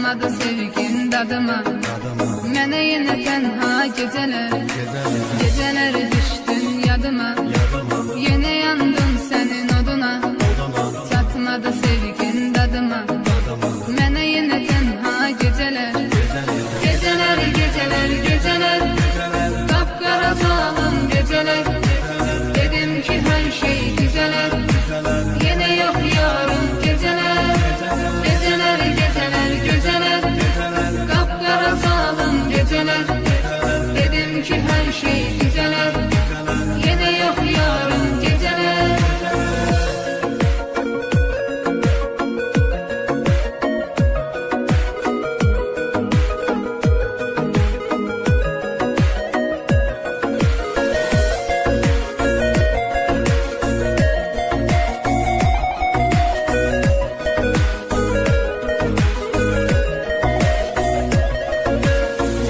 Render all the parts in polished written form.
Çatmadı sevgin dadıma, mənə yenə tənha gecələr, gecələr düşdün yadıma, yenə yandım sənin oduna. Çatmadı sevgin dadıma, mənə yenə tənha gecələr, gecələr, gecələr, gecələr, qapqara zalım gecələr. Dedim ki hər şey güzələr, yenə yox yarım gecələr. Gecələr, gecələr, gecələr, qapqara zalım gecələr. Dedim ki hər şey güzələr, yenə yox yarım gecələr.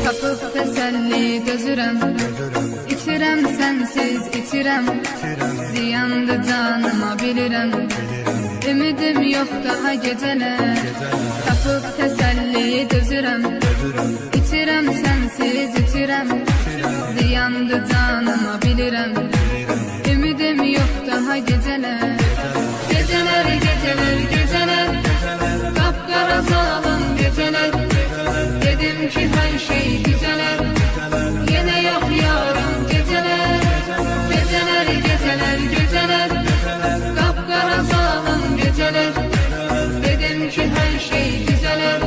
Tapıb təsəlli gözürəm, İçirəm sənsiz içirəm, ziyandı canıma bilirəm. Ümidim yox daha gecələr, tapıb təsəlli gözürəm, İçirəm sənsiz içirəm, ziyandı canıma bilirəm. Ümidim yox daha gecələr, gecələr, gecələr, gecələr, qapqara zalım gecələr. Dedim ki hər şey güzələr, yenə yox yarım gecələr. Gecələr, gecələr, gecələr, qapqara zalım gecələr. Dedim ki hər şey güzələr,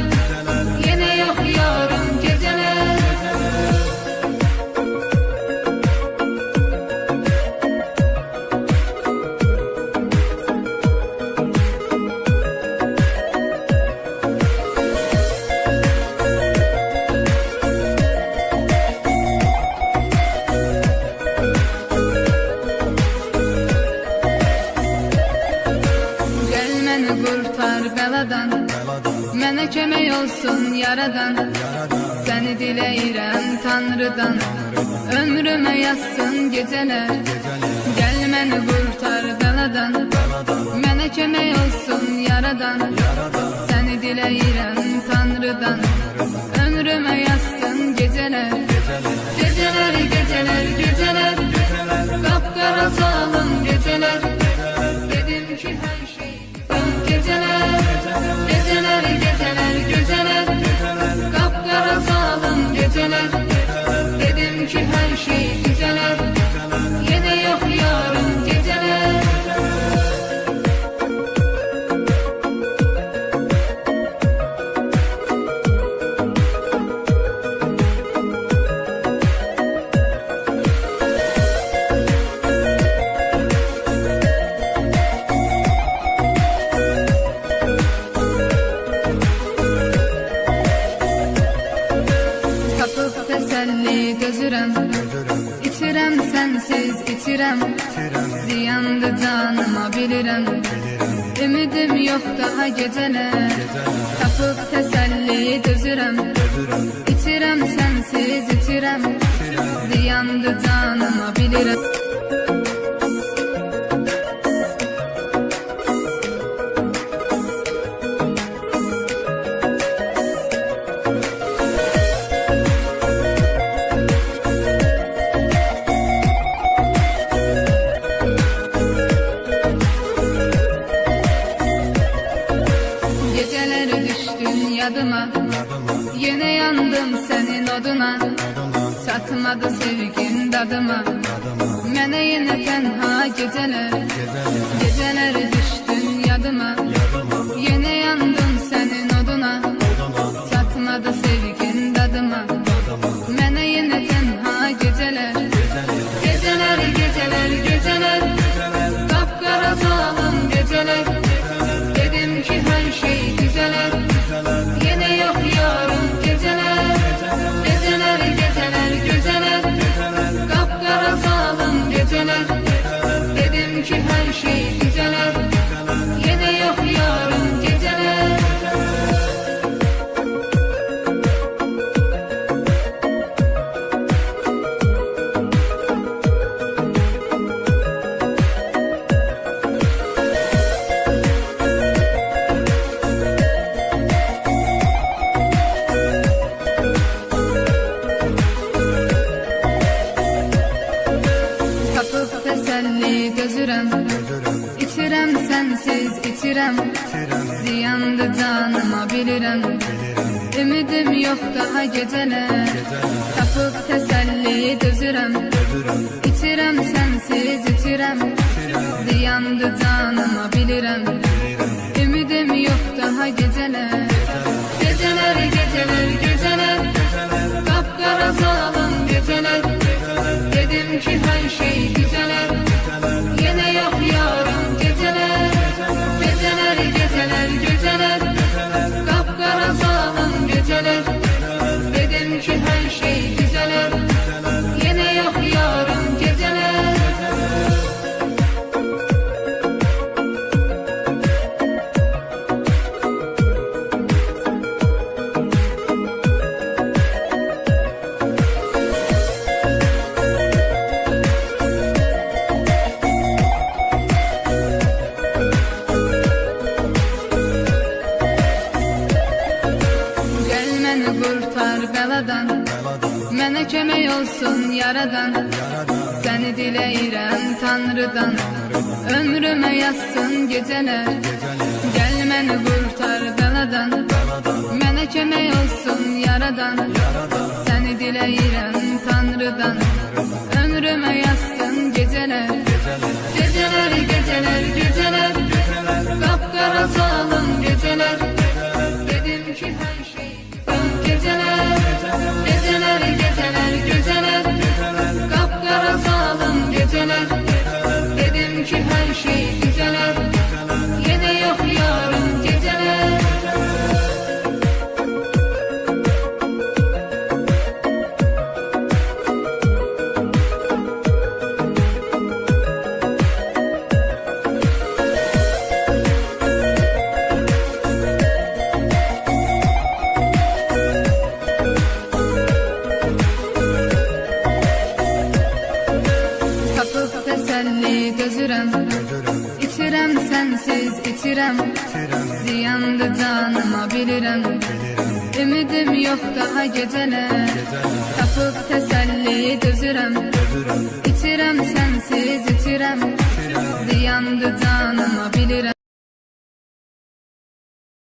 yenə yox yarım gecələr. Qurtar bəladan, mənə kömək olsun yaradan. Səni diləyirəm Tanrıdan, ömrümə yazsın gecələr. Gəl məni qurtar bəladan, mənə kömək olsun yaradan. Səni diləyirəm Tanrıdan, ömrümə yazsın gecələr. Gecələr, gecələr, gecələr, qapqara zalım gecələr. Dedim ki hər şey gecələr, gecələr, gecələr, gecələr, qapqara zalım gecələr. Dedim ki hər şey güzələr, yenə yox yarım gecələr. Tapıb təsəlli gözürəm, İçirəm sənsiz içirəm, ziyandı canıma bilirəm. Ümidim yox daha gecələr, tapıb təsəlli gözürəm, İçirəm sənsiz içirəm, ziyandı canıma bilirəm. Geceler düştün yadıma, yine yandım senin oduna. Çatmadı sevgin dadıma, mənə yenə tənha geceler. Geceler düştün yadıma, yine yandım senin oduna. Çatmadı sevgin dadıma, mənə yenə tənha geceler. Geceler, geceler, geceler, qapqara zalım geceler. Dedim ki hər şey güzələr, yenə yox yarım gecələr. Gecələr, gecələr, gecələr, qapqara zalım gecələr. Dedim ki hər şey güzələr, yenə yox yarım gecələr. itirəm, ziyandı canıma bilirəm. Ümidim yox daha gecələr, tapıb təsəlli dözürəm. İtirəm sənsiz itirəm, ziyandı canıma bilirəm. Ümidim yox daha gecələr. Gecələr, gecələr, gecələr, qapqara salın gecələr. Dedim ki hər şey güzələr, yenə yox yarım gecələr. Gecələr, gecələr, gecələr, qapqara salın gecələr. Dedim ki hər şey güzələr, yenə yox yarım gecələr. Qurtar bəladan, mənə kömək olsun yaradan. Səni diləyirəm Tanrıdan, ömrümə yazsın gecələr. Gəl məni qurtar bəladan, mənə kömək olsun yaradan. Səni diləyirəm Tanrıdan, ömrümə yazsın gecələr. Gecələr, gecələr, gecələr, qapqara salın gecələr. Dedim ki hər şey geceler, geceler, geceler, geceler, kapkara salın geceler. Dedim ki her şey güzeler, yine yok yarın geceler. Təsəlli dözürəm, itirəm sənsiz itirəm. Ziyandı canıma bilirəm, ümidim yox daha gecələr. Tapıb təsəlli dözürəm, itirəm sənsiz itirəm. Ziyandı canıma bilirəm.